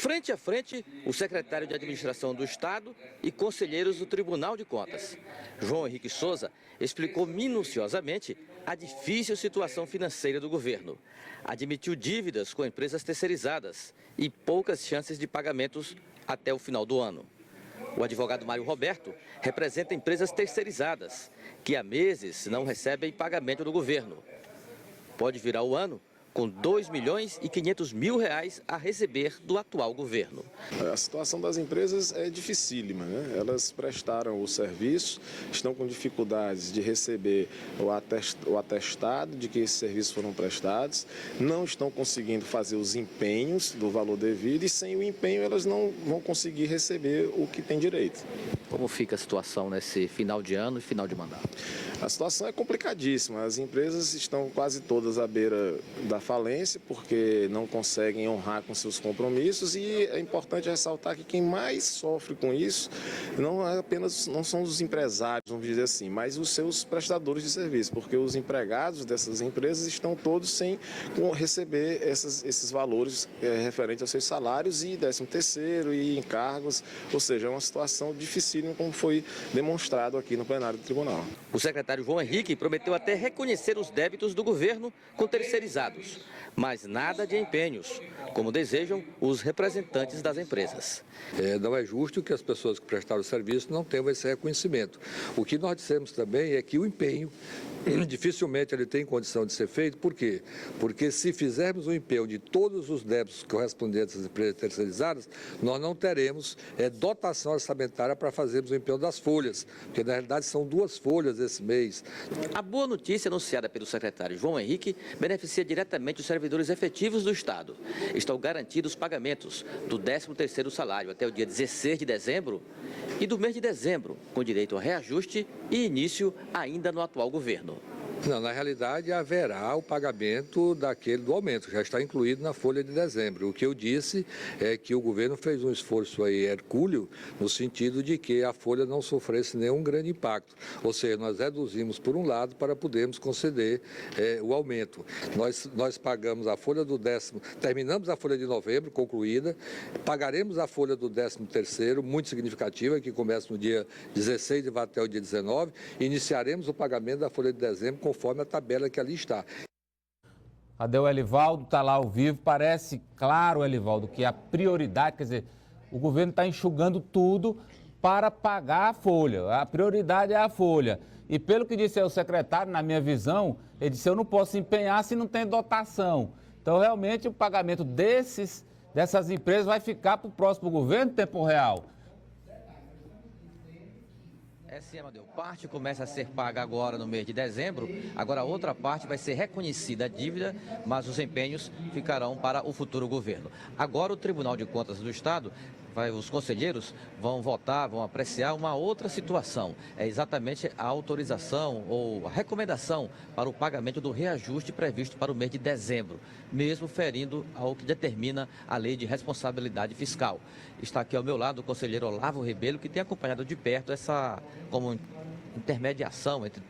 Frente a frente, o secretário de Administração do Estado e conselheiros do Tribunal de Contas. João Henrique Souza explicou minuciosamente a difícil situação financeira do governo. Admitiu dívidas com empresas terceirizadas e poucas chances de pagamentos até o final do ano. O advogado Mário Roberto representa empresas terceirizadas, que há meses não recebem pagamento do governo. Pode virar o ano com R$2.500.000 a receber do atual governo. A situação das empresas é dificílima, né? Elas prestaram o serviço, estão com dificuldades de receber o atestado de que esses serviços foram prestados, não estão conseguindo fazer os empenhos do valor devido e sem o empenho elas não vão conseguir receber o que tem direito. Como fica a situação nesse final de ano e final de mandato? A situação é complicadíssima. As empresas estão quase todas à beira da falência porque não conseguem honrar com seus compromissos e é importante ressaltar que quem mais sofre com isso não são os empresários, vamos dizer assim, mas os seus prestadores de serviço, porque os empregados dessas empresas estão todos sem receber esses valores referentes aos seus salários e 13º e encargos, ou seja, é uma situação dificílima como foi demonstrado aqui no plenário do tribunal. O secretário João Henrique prometeu até reconhecer os débitos do governo com terceirizados, mas nada de empenhos, como desejam os representantes das empresas. Não é justo que as pessoas que prestaram o serviço não tenham esse reconhecimento. O que nós dissemos também é que o empenho dificilmente ele tem condição de ser feito. Por quê? Porque se fizermos o empenho de todos os débitos correspondentes às empresas terceirizadas, nós não teremos dotação orçamentária para fazermos o empenho das folhas, porque na realidade são 2 folhas esse mês. A boa notícia anunciada pelo secretário João Henrique beneficia diretamente os servidores efetivos do Estado. Estão garantidos os pagamentos do 13º salário até o dia 16 de dezembro e do mês de dezembro, com direito a reajuste e início ainda no atual governo. Não, na realidade haverá o pagamento do aumento, que já está incluído na folha de dezembro. O que eu disse é que o governo fez um esforço aí hercúleo no sentido de que a folha não sofresse nenhum grande impacto. Ou seja, nós reduzimos por um lado para podermos conceder o aumento. Nós pagamos a folha do terminamos a folha de novembro, concluída, pagaremos a folha do 13º, muito significativa, que começa no dia 16 e vai até o dia 19, e iniciaremos o pagamento da folha de dezembro conforme a tabela que ali está. Cadê o Elivaldo? Está lá ao vivo. Parece claro, Elivaldo, que a prioridade, quer dizer, o governo está enxugando tudo para pagar a folha. A prioridade é a folha. E pelo que disse o secretário, na minha visão, ele disse, eu não posso empenhar se não tem dotação. Então, realmente, o pagamento dessas empresas vai ficar para o próximo governo em tempo real. Sim, Amadeu. Parte começa a ser paga agora no mês de dezembro, agora a outra parte vai ser reconhecida a dívida, mas os empenhos ficarão para o futuro governo. Agora o Tribunal de Contas do Estado, os conselheiros vão votar, vão apreciar uma outra situação. É exatamente a autorização ou a recomendação para o pagamento do reajuste previsto para o mês de dezembro, mesmo ferindo ao que determina a Lei de Responsabilidade Fiscal. Está aqui ao meu lado o conselheiro Olavo Rebelo, que tem acompanhado de perto essa como intermediação entre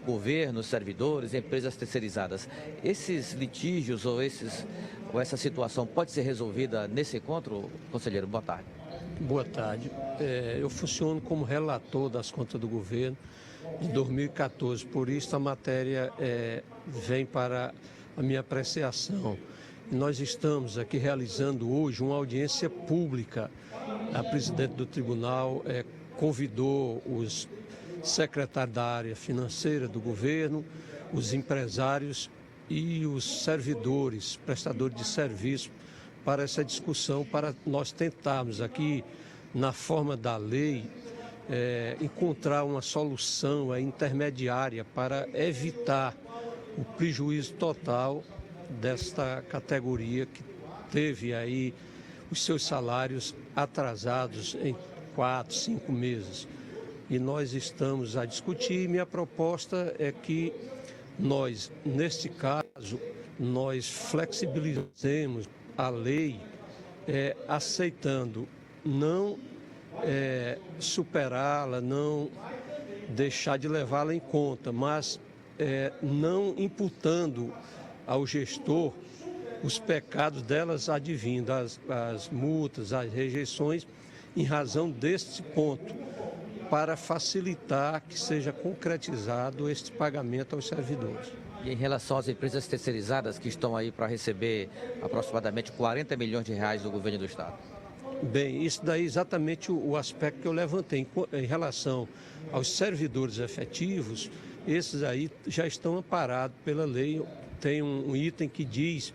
governos, servidores, empresas terceirizadas. Esses litígios ou essa situação pode ser resolvida nesse encontro, conselheiro? Boa tarde. Boa tarde. Eu funciono como relator das contas do governo de 2014, por isso a matéria vem para a minha apreciação. Nós estamos aqui realizando hoje uma audiência pública. A presidente do tribunal convidou os secretários da área financeira do governo, os empresários e os servidores, prestadores de serviço, para essa discussão, para nós tentarmos aqui, na forma da lei, encontrar uma solução intermediária para evitar o prejuízo total desta categoria que teve aí os seus salários atrasados em 4, 5 meses. E nós estamos a discutir, e minha proposta é que nós, neste caso, nós flexibilizemos a lei, aceitando não superá-la, não deixar de levá-la em conta, mas não imputando ao gestor os pecados delas advindo, as multas, as rejeições, em razão deste ponto, para facilitar que seja concretizado este pagamento aos servidores. E em relação às empresas terceirizadas que estão aí para receber aproximadamente 40 milhões de reais do governo do Estado? Bem, isso daí é exatamente o aspecto que eu levantei. Em relação aos servidores efetivos, esses aí já estão amparados pela lei. Tem um item que diz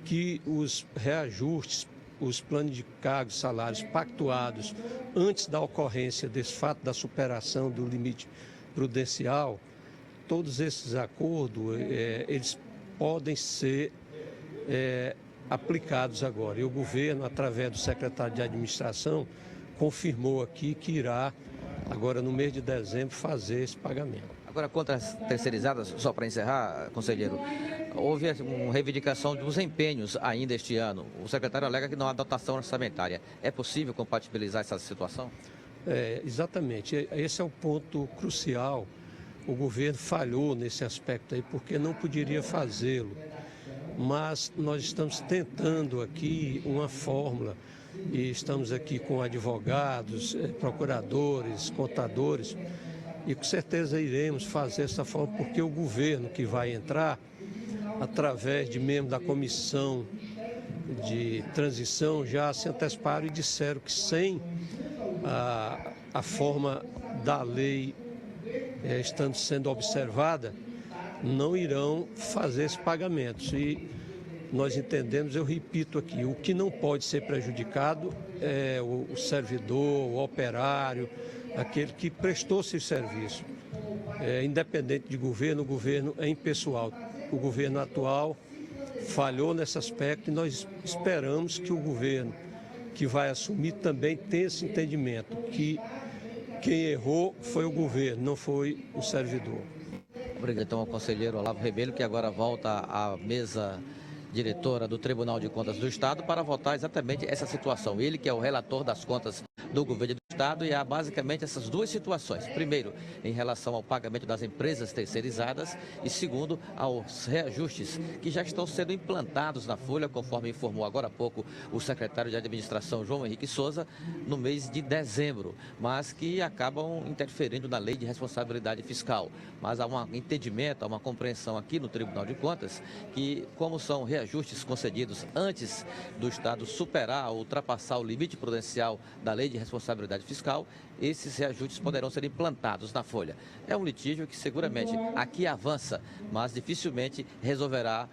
que os reajustes, os planos de cargos, salários pactuados antes da ocorrência desse fato da superação do limite prudencial, todos esses acordos, eles podem ser aplicados agora. E o governo, através do secretário de administração, confirmou aqui que irá, agora no mês de dezembro, fazer esse pagamento. Agora, contra as terceirizadas, só para encerrar, conselheiro, houve uma reivindicação dos empenhos ainda este ano. O secretário alega que não há dotação orçamentária. É possível compatibilizar essa situação? Exatamente. Esse é o ponto crucial. O governo falhou nesse aspecto aí, porque não poderia fazê-lo. Mas nós estamos tentando aqui uma fórmula e estamos aqui com advogados, procuradores, contadores, e com certeza iremos fazer essa forma, porque o governo que vai entrar, através de membros da comissão de transição, já se anteciparam e disseram que sem a forma da lei estando sendo observada, não irão fazer esses pagamentos. E nós entendemos, eu repito aqui, o que não pode ser prejudicado é o servidor, o operário, aquele que prestou seu serviço. Independente de governo, o governo é impessoal. O governo atual falhou nesse aspecto e nós esperamos que o governo que vai assumir também tenha esse entendimento, que quem errou foi o governo, não foi o servidor. Obrigado, então, ao conselheiro Olavo Rebelo, que agora volta à mesa diretora do Tribunal de Contas do Estado para votar exatamente essa situação. Ele que é o relator das contas do governo do Estado, e há basicamente essas duas situações. Primeiro, em relação ao pagamento das empresas terceirizadas, e segundo, aos reajustes que já estão sendo implantados na folha, conforme informou agora há pouco o secretário de Administração, João Henrique Souza, no mês de dezembro, mas que acabam interferindo na lei de responsabilidade fiscal. Mas há um entendimento, há uma compreensão aqui no Tribunal de Contas que, como são reajustes concedidos antes do Estado superar ou ultrapassar o limite prudencial da lei de responsabilidade fiscal, esses reajustes poderão ser implantados na folha. É um litígio que seguramente aqui avança, mas dificilmente resolverá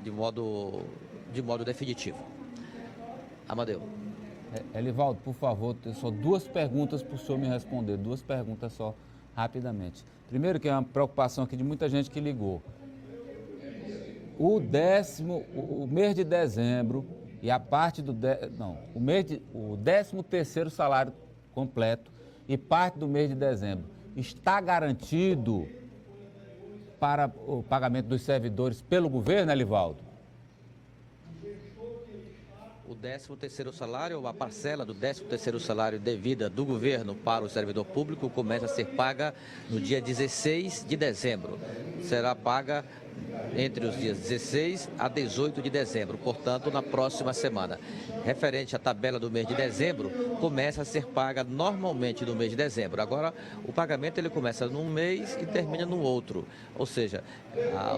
de modo definitivo. Amadeu. Elivaldo, por favor, tem só duas perguntas para o senhor me responder, duas perguntas só, rapidamente. Primeiro, que é uma preocupação aqui de muita gente que ligou. O mês de dezembro e a parte do... o 13º salário completo e parte do mês de dezembro está garantido para o pagamento dos servidores pelo governo, Elivaldo? O 13º salário, ou a parcela do 13º salário devida do governo para o servidor público começa a ser paga no dia 16 de dezembro. Será paga entre os dias 16 a 18 de dezembro, portanto, na próxima semana. Referente à tabela do mês de dezembro, começa a ser paga normalmente no mês de dezembro. Agora, o pagamento ele começa num mês e termina no outro. Ou seja,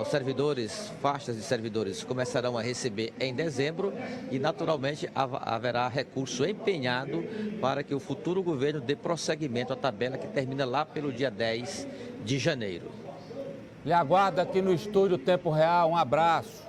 os servidores, faixas de servidores começarão a receber em dezembro e, naturalmente, haverá recurso empenhado para que o futuro governo dê prosseguimento à tabela que termina lá pelo dia 10 de janeiro. Lhe aguardo aqui no estúdio Tempo Real. Um abraço.